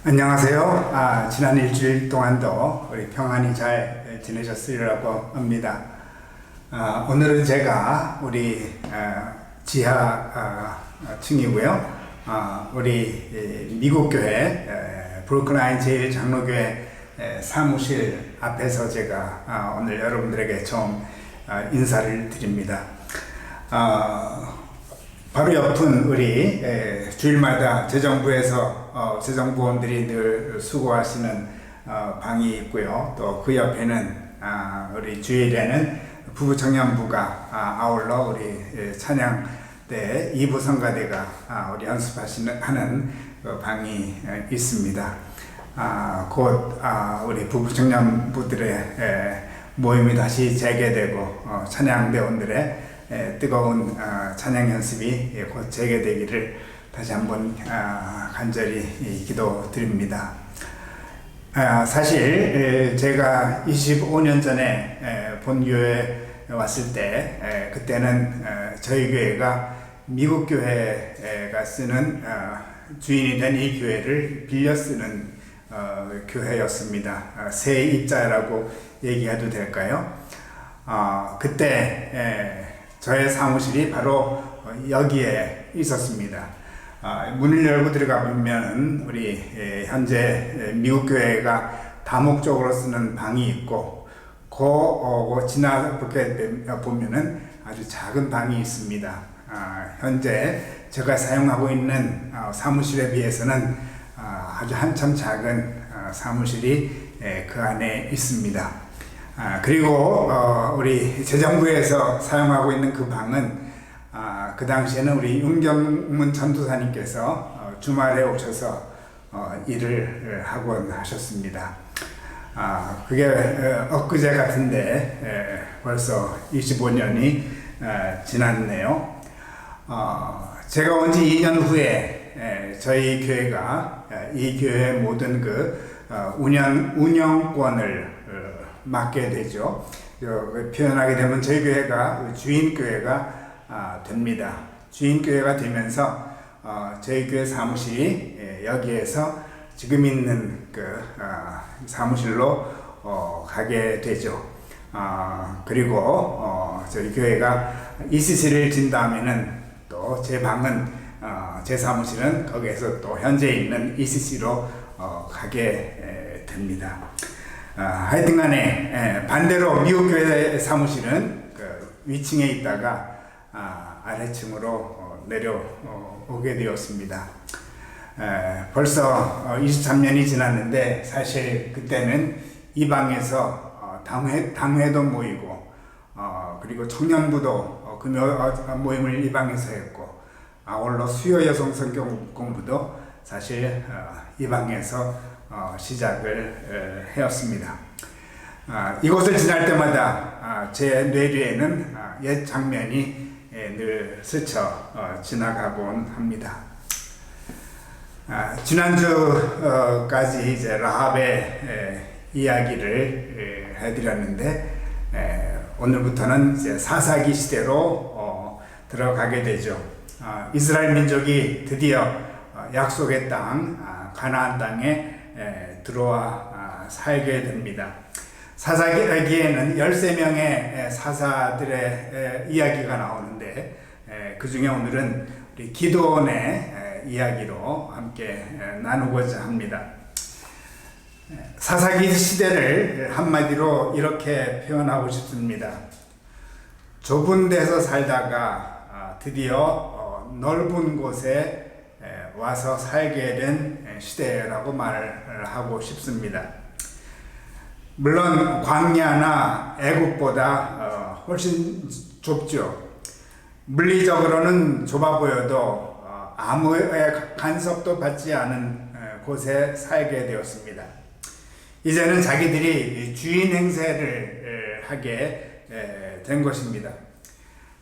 안녕하세요. 지난 일주일 동안도 우리 평안히 잘 지내셨으리라고 합니다. 오늘은 제가 우리 지하 층이고요. 우리 미국 교회 브루클라인 제1장로교회 사무실 앞에서 제가 오늘 여러분들에게 처음 인사를 드립니다. 바로 옆은 우리 주일마다 재정부에서 재정부원들이 늘 수고하시는 방이 있고요. 또 그 옆에는 우리 주일에는 부부청년부가 아울러 우리 찬양대 2부 성가대가 우리 하는 그 방이 있습니다. 곧 우리 부부청년부들의 모임이 다시 재개되고 찬양대원들의 뜨거운 찬양 연습이 곧 재개되기를 다시 한번 간절히 기도드립니다. 사실 제가 25년 전에 본교회에 왔을 때 그때는 저희 교회가 미국 교회가 쓰는 주인이 된 이 교회를 빌려 쓰는 교회였습니다. 새 입자라고 얘기해도 될까요? 그때 저의 사무실이 바로 여기에 있었습니다. 문을 열고 들어가 보면 우리 현재 미국 교회가 다목적으로 쓰는 방이 있고 그 지나게 보면은 아주 작은 방이 있습니다. 현재 제가 사용하고 있는 사무실에 비해서는 아주 한참 작은 사무실이 그 안에 있습니다. 그리고 우리 재정부에서 사용하고 있는 그 방은 그 당시에는 우리 윤경문 전도사님께서 주말에 오셔서 일을 하곤 하셨습니다. 그게 엊그제 같은데 벌써 25년이 지났네요. 제가 온 지 2년 후에 저희 교회가 이 교회 모든 그 운영권을 맡게 되죠. 표현하게 되면 저희 교회가 주인교회가 됩니다. 주인교회가 되면서 저희 교회 사무실이 여기에서 지금 있는 그 사무실로 가게 되죠. 그리고 저희 교회가 ECC를 진 다음에는 또 제 방은 제 사무실은 거기에서 또 현재 있는 ECC로 가게 됩니다. 하여튼간에 반대로 미국 교회 사무실은 그 위층에 있다가 아래층으로 내려오게 되었습니다. 벌써 23년이 지났는데 사실 그때는 이 방에서 당회도 모이고 그리고 청년부도 그 모임을 이 방에서 했고 아울러 수요 여성 성경 공부도 사실 이 방에서 시작을 해왔습니다. 이곳을 지날 때마다 제 뇌리에는 옛 장면이 늘 스쳐 지나가곤 합니다. 지난주까지 이제 라합의 이야기를 해드렸는데 오늘부터는 이제 사사기 시대로 들어가게 되죠. 이스라엘 민족이 드디어 약속의 땅 가나안 땅에 들어와 살게 됩니다. 사사기에는 13명의 사사들의 이야기가 나오는데 그 중에 오늘은 우리 기드온의 이야기로 함께 나누고자 합니다. 사사기 시대를 한마디로 이렇게 표현하고 싶습니다. 좁은 데서 살다가 드디어 넓은 곳에 와서 살게 된 시대라고 말을 하고 싶습니다. 물론 광야나 애국보다 훨씬 좁죠. 물리적으로는 좁아 보여도 아무의 간섭도 받지 않은 곳에 살게 되었습니다. 이제는 자기들이 주인 행세를 하게 된 것입니다.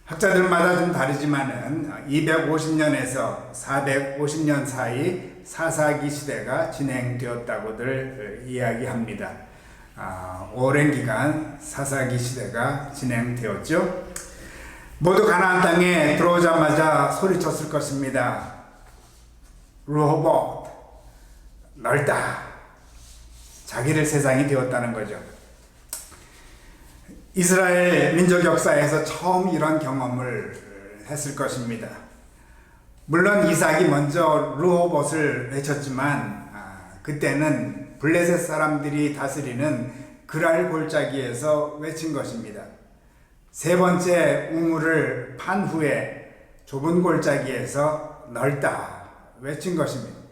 학자들마다 좀 다르지만은 250년에서 450년 사이 사사기 시대가 진행되었다고들 이야기합니다. 오랜 기간 사사기 시대가 진행되었죠. 모두 가나안 땅에 들어오자마자 소리쳤을 것입니다. 넓다. 자기를 세상이 되었다는 거죠. 이스라엘 민족 역사에서 처음 이런 경험을 했을 것입니다. 물론 이삭이 먼저 르호봇을 외쳤지만 그때는 블레셋 사람들이 다스리는 그랄 골짜기에서 외친 것입니다. 세 번째 우물을 판 후에 좁은 골짜기에서 넓다 외친 것입니다.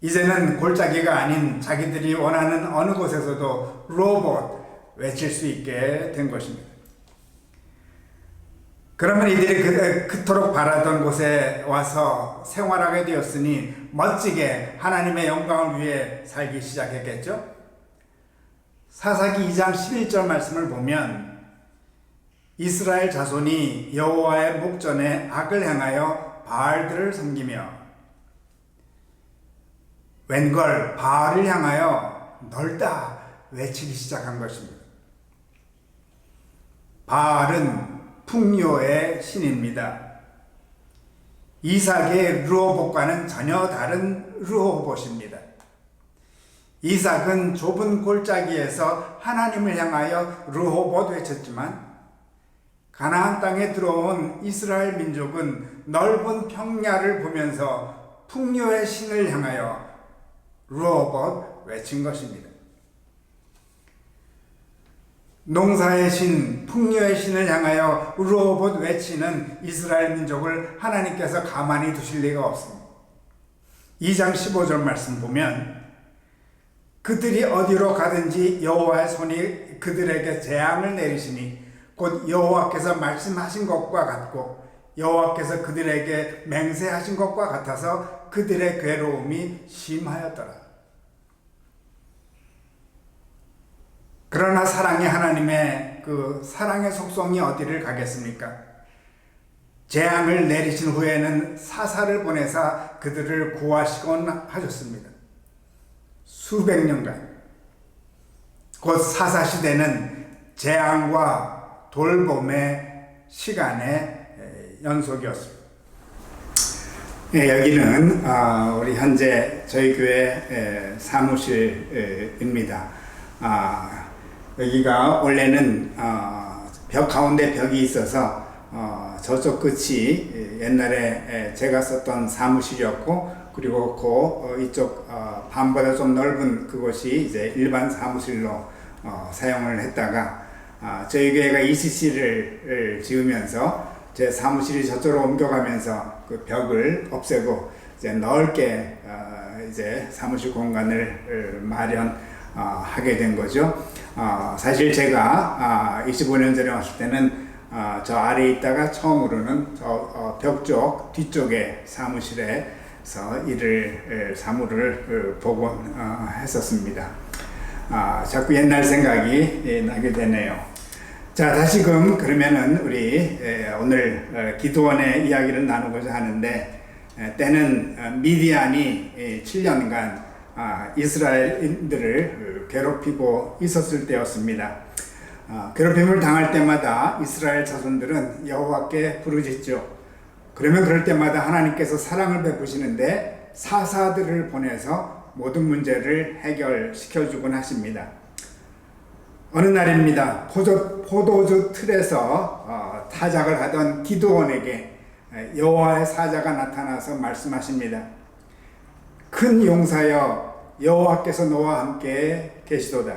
이제는 골짜기가 아닌 자기들이 원하는 어느 곳에서도 르호봇 외칠 수 있게 된 것입니다. 그러면 이들이 그토록 바라던 곳에 와서 생활하게 되었으니 멋지게 하나님의 영광을 위해 살기 시작했겠죠? 사사기 2장 11절 말씀을 보면 이스라엘 자손이 여호와의 목전에 악을 행하여 바알들을 섬기며 웬걸 바알을 향하여 넓다 외치기 시작한 것입니다. 바알은 풍요의 신입니다. 이삭의 르호봇과는 전혀 다른 르호봇입니다. 이삭은 좁은 골짜기에서 하나님을 향하여 르호봇 외쳤지만 가나안 땅에 들어온 이스라엘 민족은 넓은 평야를 보면서 풍요의 신을 향하여 르호봇 외친 것입니다. 농사의 신, 풍요의 신을 향하여 르호봇 외치는 이스라엘 민족을 하나님께서 가만히 두실 리가 없습니다. 2장 15절 말씀 보면 그들이 어디로 가든지 여호와의 손이 그들에게 재앙을 내리시니 곧 여호와께서 말씀하신 것과 같고 여호와께서 그들에게 맹세하신 것과 같아서 그들의 괴로움이 심하였더라. 그러나 사랑의 하나님의 그 사랑의 속성이 어디를 가겠습니까? 재앙을 내리신 후에는 사사를 보내사 그들을 구하시곤 하셨습니다. 수백 년간. 곧 사사 시대는 재앙과 돌봄의 시간의 연속이었습니다. 여기는 우리 현재 저희 교회 사무실입니다. 여기가 원래는 벽 가운데 벽이 있어서 저쪽 끝이 옛날에 제가 썼던 사무실이었고 그리고 이쪽 반보다 좀 넓은 그곳이 이제 일반 사무실로 사용을 했다가 저희 교회가 ECC를 지으면서 제 사무실이 저쪽으로 옮겨가면서 그 벽을 없애고 이제 넓게 이제 사무실 공간을 마련하게 된 거죠. 사실 제가 25년 전에 왔을 때는 저 아래에 있다가 처음으로는 저 벽 쪽 뒤쪽에 사무실에서 사무를 보곤 했었습니다. 자꾸 옛날 생각이 나게 되네요. 자, 다시금 그러면은 우리 오늘 기드온의 이야기를 나누고자 하는데 때는 미디안이 7년간 이스라엘인들을 괴롭히고 있었을 때였습니다. 괴롭힘을 당할 때마다 이스라엘 자손들은 여호와께 부르짖죠. 그러면 그럴 때마다 하나님께서 사랑을 베푸시는데 사사들을 보내서 모든 문제를 해결시켜주곤 하십니다. 어느 날입니다. 포도주 틀에서 타작을 하던 기드온에게 여호와의 사자가 나타나서 말씀하십니다. 큰 용사여, 여호와께서 너와 함께 계시도다.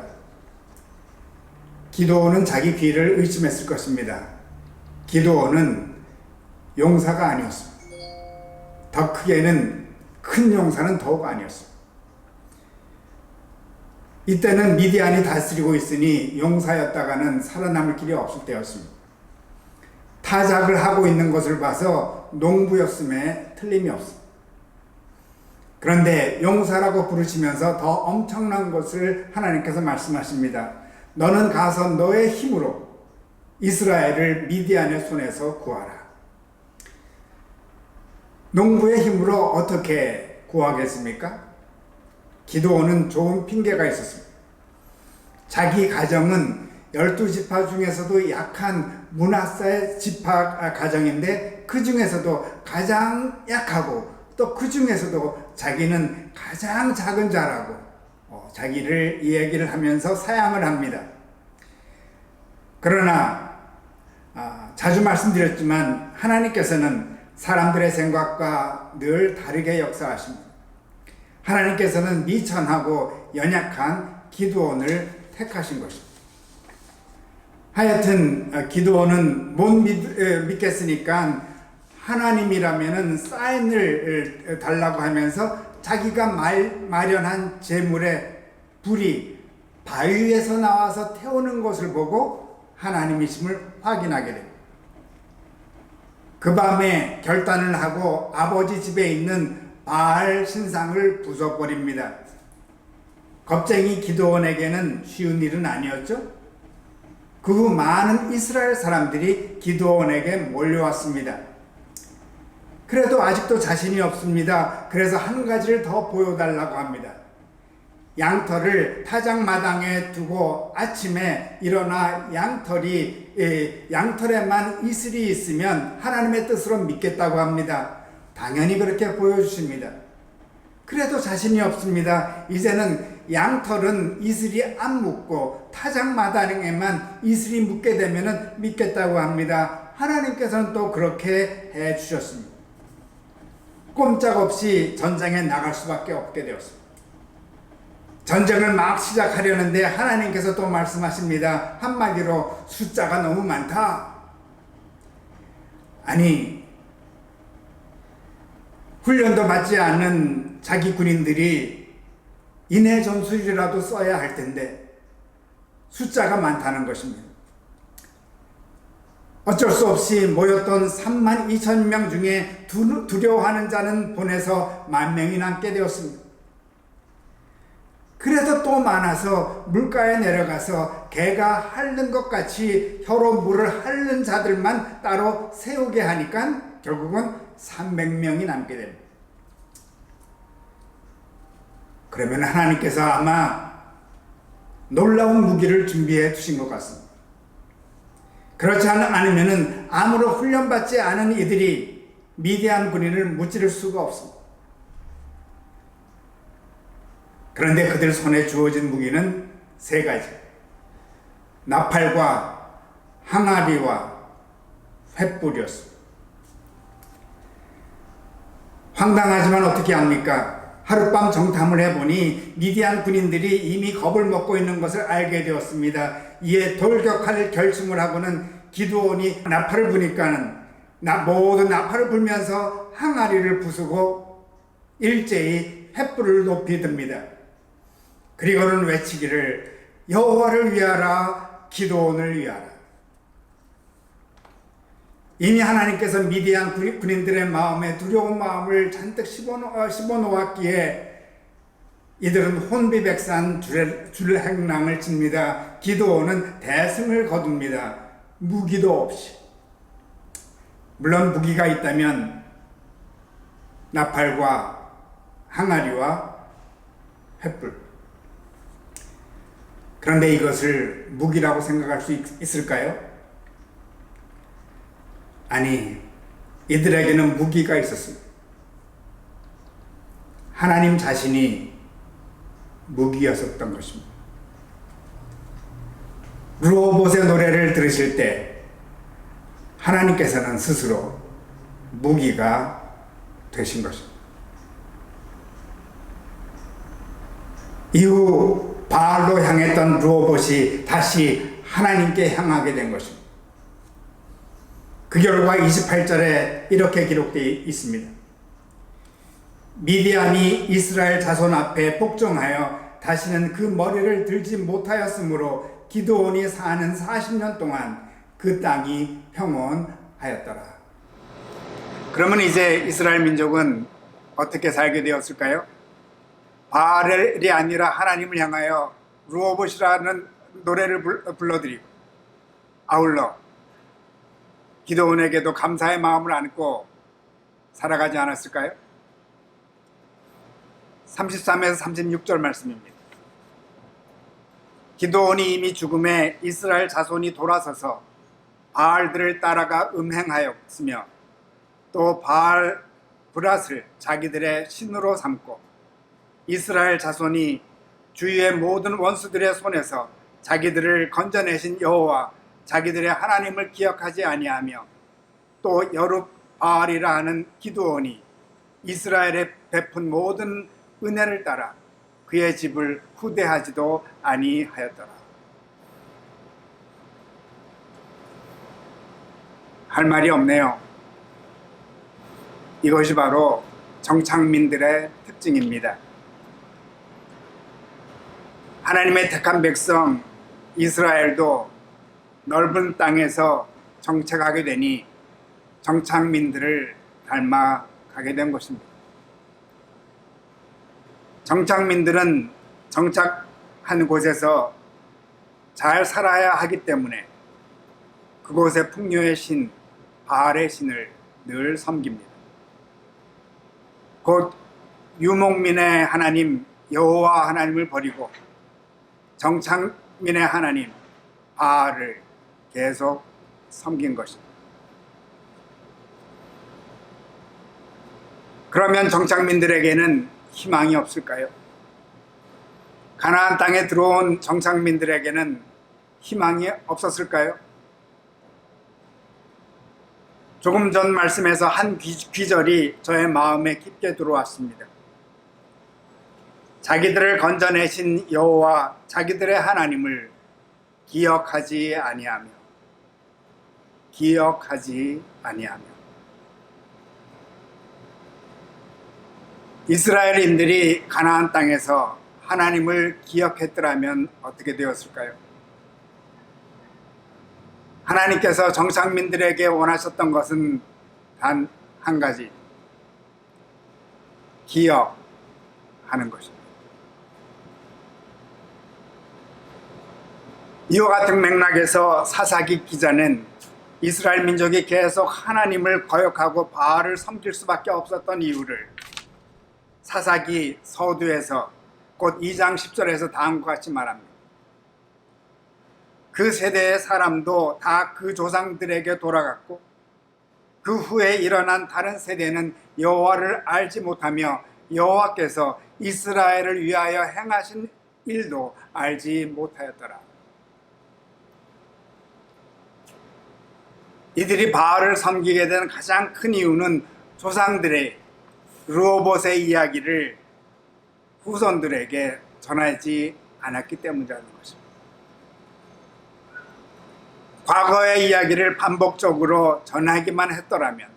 기드온은 자기 귀를 의심했을 것입니다. 기드온은 용사가 아니었습니다. 더 크게는 큰 용사는 더욱 아니었습니다. 이때는 미디안이 다스리고 있으니 용사였다가는 살아남을 길이 없을 때였습니다. 타작을 하고 있는 것을 봐서 농부였음에 틀림이 없습니다. 그런데 용사라고 부르시면서 더 엄청난 것을 하나님께서 말씀하십니다. 너는 가서 너의 힘으로 이스라엘을 미디안의 손에서 구하라. 농부의 힘으로 어떻게 구하겠습니까? 기드온은 좋은 핑계가 있었습니다. 자기 가정은 12지파 중에서도 약한 므낫사의 지파 가정인데 그 중에서도 가장 약하고 또 그 중에서도 자기는 가장 작은 자라고 자기를 이야기를 하면서 사양을 합니다. 그러나 자주 말씀드렸지만 하나님께서는 사람들의 생각과 늘 다르게 역사하십니다. 하나님께서는 미천하고 연약한 기드온을 택하신 것입니다. 하여튼 기드온은 못 믿겠으니까 하나님이라면은 사인을 달라고 하면서 자기가 마련한 제물의 불이 바위에서 나와서 태우는 것을 보고 하나님이심을 확인하게 됩니다. 그 밤에 결단을 하고 아버지 집에 있는 바알 신상을 부숴버립니다. 겁쟁이 기드온에게는 쉬운 일은 아니었죠. 그 후 많은 이스라엘 사람들이 기드온에게 몰려왔습니다. 그래도 아직도 자신이 없습니다. 그래서 한 가지를 더 보여달라고 합니다. 양털을 타작마당에 두고 아침에 일어나 양털에만 이슬이 있으면 하나님의 뜻으로 믿겠다고 합니다. 당연히 그렇게 보여주십니다. 그래도 자신이 없습니다. 이제는 양털은 이슬이 안 묻고 타작마당에만 이슬이 묻게 되면 믿겠다고 합니다. 하나님께서는 또 그렇게 해주셨습니다. 꼼짝없이 전쟁에 나갈 수밖에 없게 되었습니다. 전쟁을 막 시작하려는데 하나님께서 또 말씀하십니다. 한마디로 숫자가 너무 많다. 아니, 훈련도 받지 않는 자기 군인들이 인해 전술이라도 써야 할 텐데 숫자가 많다는 것입니다. 어쩔 수 없이 모였던 32,000명 중에 두려워하는 자는 보내서 10,000명이 남게 되었습니다. 그래도 또 많아서 물가에 내려가서 개가 핥는 것 같이 혀로 물을 핥는 자들만 따로 세우게 하니까 결국은 300명이 남게 됩니다. 그러면 하나님께서 아마 놀라운 무기를 준비해 두신 것 같습니다. 그렇지 않으면 아무런 훈련받지 않은 이들이 미디안 군인을 무찌를 수가 없습니다. 그런데 그들 손에 주어진 무기는 3가지. 나팔과 항아리와 횃불이었습니다. 황당하지만 어떻게 합니까? 하룻밤 정탐을 해보니 미디안 군인들이 이미 겁을 먹고 있는 것을 알게 되었습니다. 이에 돌격할 결심을 하고는 기드온이 나팔을 부니까는 모두 나팔을 불면서 항아리를 부수고 일제히 횃불을 높이 듭니다. 그리고는 외치기를 여호와를 위하라, 기드온을 위하라. 이미 하나님께서 미디안 군인들의 마음에 두려운 마음을 잔뜩 심어놓았기에 이들은 혼비백산 줄행랑을 칩니다. 기드온은 대승을 거둡니다. 무기도 없이. 물론 무기가 있다면 나팔과 항아리와 횃불. 그런데 이것을 무기라고 생각할 수 있을까요? 아니, 이들에게는 무기가 있었습니다. 하나님 자신이 무기였었던 것입니다. 르호봇의 노래를 들으실 때 하나님께서는 스스로 무기가 되신 것입니다. 이후 바알로 향했던 르호봇이 다시 하나님께 향하게 된 것입니다. 그 결과 28절에 이렇게 기록되어 있습니다. 미디안이 이스라엘 자손 앞에 복종하여 다시는 그 머리를 들지 못하였으므로 기드온이 사는 40년 동안 그 땅이 평온하였더라. 그러면 이제 이스라엘 민족은 어떻게 살게 되었을까요? 바알이 아니라 하나님을 향하여 르호봇이라는 노래를 불러드리고 아울러 기드온에게도 감사의 마음을 안고 살아가지 않았을까요? 33에서 36절 말씀입니다. 기드온이 이미 죽음에 이스라엘 자손이 돌아서서 바알들을 따라가 음행하였으며 또 바알 브랏을 자기들의 신으로 삼고 이스라엘 자손이 주위의 모든 원수들의 손에서 자기들을 건져내신 여호와 자기들의 하나님을 기억하지 아니하며 또 여룹바알이라 하는 기드온이 이스라엘에 베푼 모든 은혜를 따라 그의 집을 후대하지도 아니하였더라. 할 말이 없네요. 이것이 바로 정착민들의 특징입니다. 하나님의 택한 백성 이스라엘도 넓은 땅에서 정착하게 되니 정착민들을 닮아가게 된 것입니다. 정착민들은 정착한 곳에서 잘 살아야 하기 때문에 그곳의 풍요의 신 바알의 신을 늘 섬깁니다. 곧 유목민의 하나님 여호와 하나님을 버리고 정착민의 하나님 바알을 계속 섬긴 것입니다. 그러면 정착민들에게는 희망이 없을까요? 가나안 땅에 들어온 정착민들에게는 희망이 없었을까요? 조금 전 말씀에서 한 귀절이 저의 마음에 깊게 들어왔습니다. 자기들을 건져내신 여호와 자기들의 하나님을 기억하지 아니하며 이스라엘인들이 가나안 땅에서 하나님을 기억했더라면 어떻게 되었을까요? 하나님께서 정착민들에게 원하셨던 것은 단 한 가지, 기억하는 것입니다. 이와 같은 맥락에서 사사기 기자는 이스라엘 민족이 계속 하나님을 거역하고 바알을 섬길 수밖에 없었던 이유를 사사기 서두에서 곧 2장 10절에서 다음과 같이 말합니다. 그 세대의 사람도 다 그 조상들에게 돌아갔고 그 후에 일어난 다른 세대는 여호와를 알지 못하며 여호와께서 이스라엘을 위하여 행하신 일도 알지 못하였더라. 이들이 바알을 섬기게 된 가장 큰 이유는 조상들의 르호봇의 이야기를 후손들에게 전하지 않았기 때문이라는 것입니다. 과거의 이야기를 반복적으로 전하기만 했더라면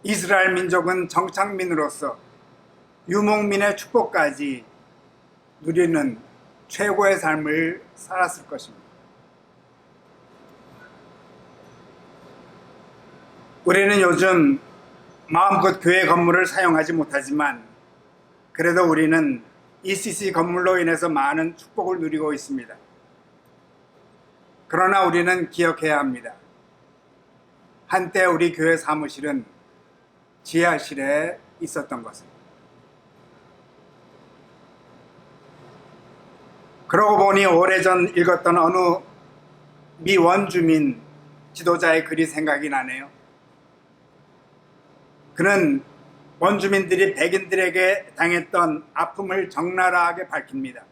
이스라엘 민족은 정착민으로서 유목민의 축복까지 누리는 최고의 삶을 살았을 것입니다. 우리는 요즘 마음껏 교회 건물을 사용하지 못하지만 그래도 우리는 ECC 건물로 인해서 많은 축복을 누리고 있습니다. 그러나 우리는 기억해야 합니다. 한때 우리 교회 사무실은 지하실에 있었던 것을. 그러고 보니 오래전 읽었던 어느 미 원주민 지도자의 글이 생각이 나네요. 그는 원주민들이 백인들에게 당했던 아픔을 적나라하게 밝힙니다.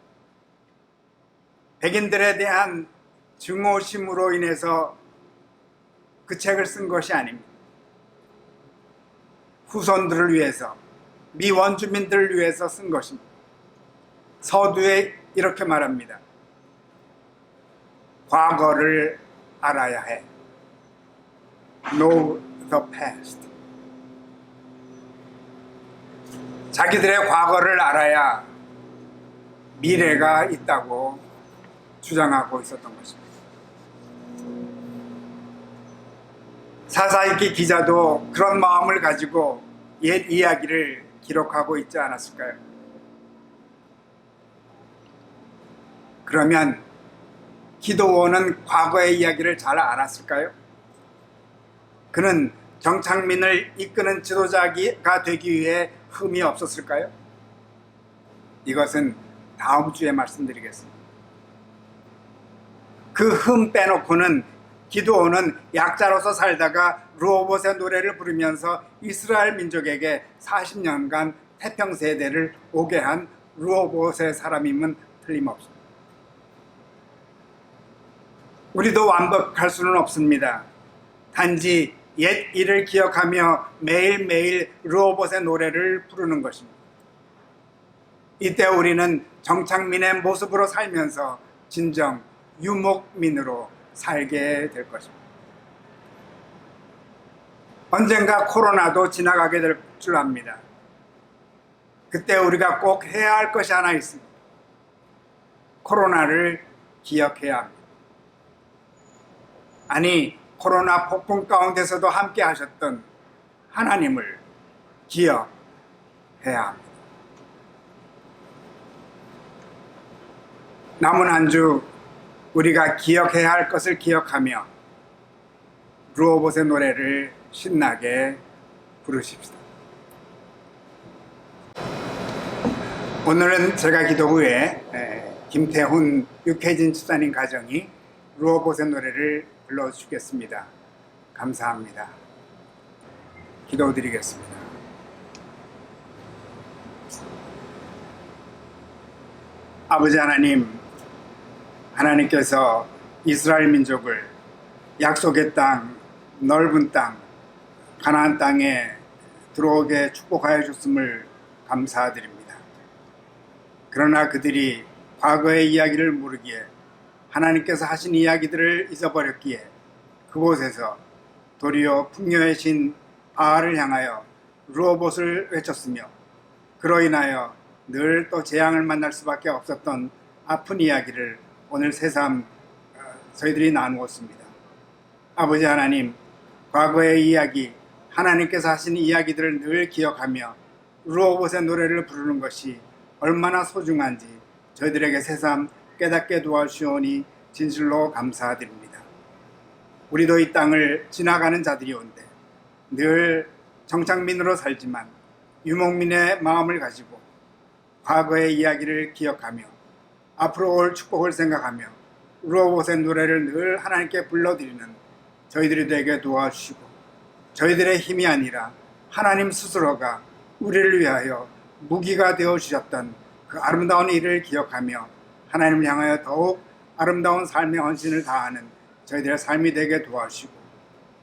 백인들에 대한 증오심으로 인해서 그 책을 쓴 것이 아닙니다. 후손들을 위해서, 미 원주민들을 위해서 쓴 것입니다. 서두에 이렇게 말합니다. 과거를 알아야 해. Know the past. 자기들의 과거를 알아야 미래가 있다고 주장하고 있었던 것입니다. 사사기 기자도 그런 마음을 가지고 옛 이야기를 기록하고 있지 않았을까요? 그러면 기드온은 과거의 이야기를 잘 알았을까요? 그는 정착민을 이끄는 지도자가 되기 위해 흠이 없었을까요? 이것은 다음 주에 말씀드리겠습니다. 그 흠 빼놓고는 기드온은 약자로서 살다가 르호봇의 노래를 부르면서 이스라엘 민족에게 40년간 태평세대를 오게 한 르호봇의 사람임은 틀림없습니다. 우리도 완벽할 수는 없습니다. 단지 옛 일을 기억하며 매일매일 르호봇의 노래를 부르는 것입니다. 이때 우리는 정착민의 모습으로 살면서 진정 유목민으로 살게 될 것입니다. 언젠가 코로나도 지나가게 될 줄 압니다. 그때 우리가 꼭 해야 할 것이 하나 있습니다. 코로나를 기억해야 합니다. 아니, 코로나 폭풍 가운데서도 함께 하셨던 하나님을 기억해야 합니다. 남은 한 주 우리가 기억해야 할 것을 기억하며 르호봇의 노래를 신나게 부르십시다. 오늘은 제가 기도 후에 김태훈, 육혜진 집사님 가정이 르호봇의 노래를 불러주겠습니다. 감사합니다. 기도드리겠습니다. 아버지 하나님, 하나님께서 이스라엘 민족을 약속의 땅, 넓은 땅, 가나안 땅에 들어오게 축복하여 줬음을 감사드립니다. 그러나 그들이 과거의 이야기를 모르기에 하나님께서 하신 이야기들을 잊어버렸기에 그곳에서 도리어 풍요의 신 바알을 향하여 르호봇을 외쳤으며 그로 인하여 늘 또 재앙을 만날 수밖에 없었던 아픈 이야기를 오늘 새삼 저희들이 나누었습니다. 아버지 하나님, 과거의 이야기, 하나님께서 하신 이야기들을 늘 기억하며 르호봇의 노래를 부르는 것이 얼마나 소중한지 저희들에게 새삼 깨닫게 도와주시오니 진실로 감사드립니다. 우리도 이 땅을 지나가는 자들이온데 늘 정착민으로 살지만 유목민의 마음을 가지고 과거의 이야기를 기억하며 앞으로 올 축복을 생각하며 르호봇의 노래를 늘 하나님께 불러드리는 저희들이 되게 도와주시고 저희들의 힘이 아니라 하나님 스스로가 우리를 위하여 무기가 되어주셨던 그 아름다운 일을 기억하며 하나님을 향하여 더욱 아름다운 삶의 헌신을 다하는 저희들의 삶이 되게 도와주시고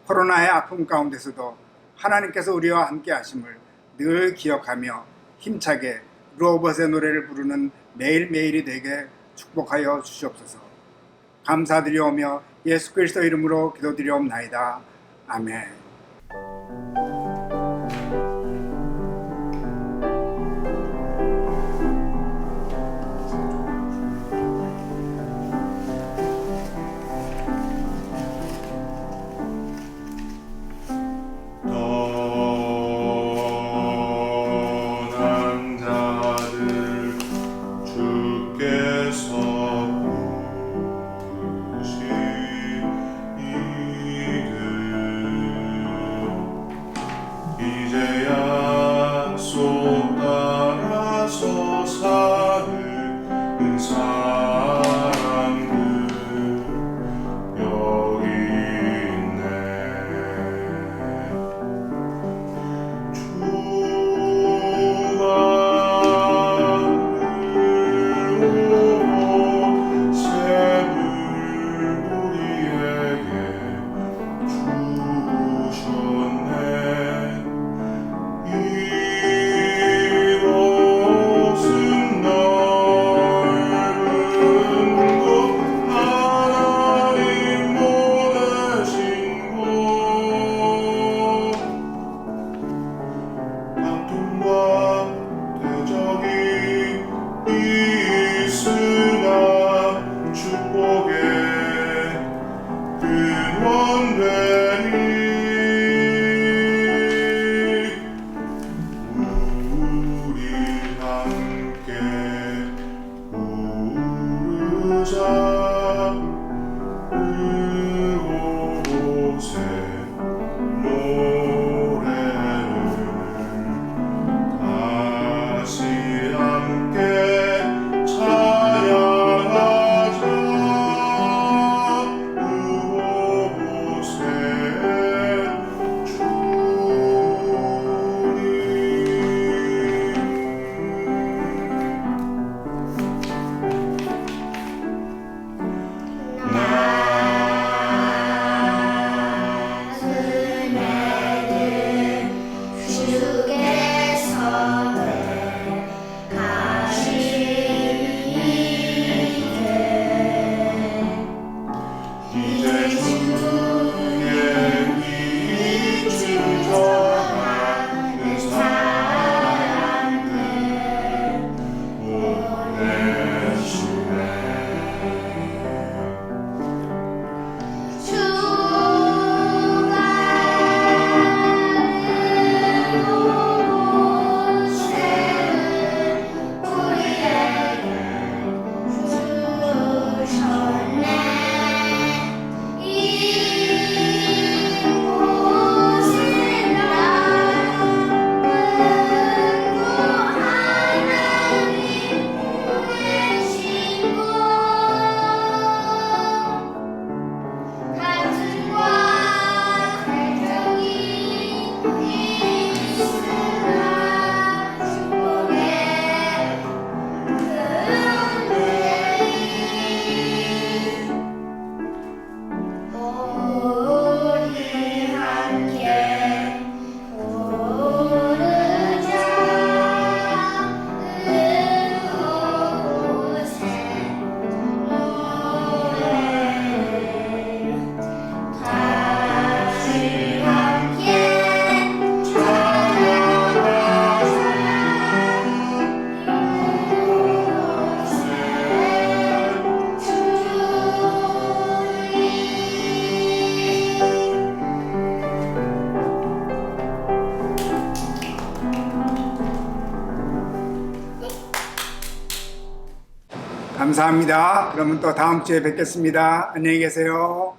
코로나의 아픔 가운데서도 하나님께서 우리와 함께 하심을 늘 기억하며 힘차게 르호봇의 노래를 부르는 매일매일이 되게 축복하여 주시옵소서. 감사드리오며 예수 그리스도 이름으로 기도드리옵나이다. 아멘. 감사합니다. 그러면 또 다음 주에 뵙겠습니다. 안녕히 계세요.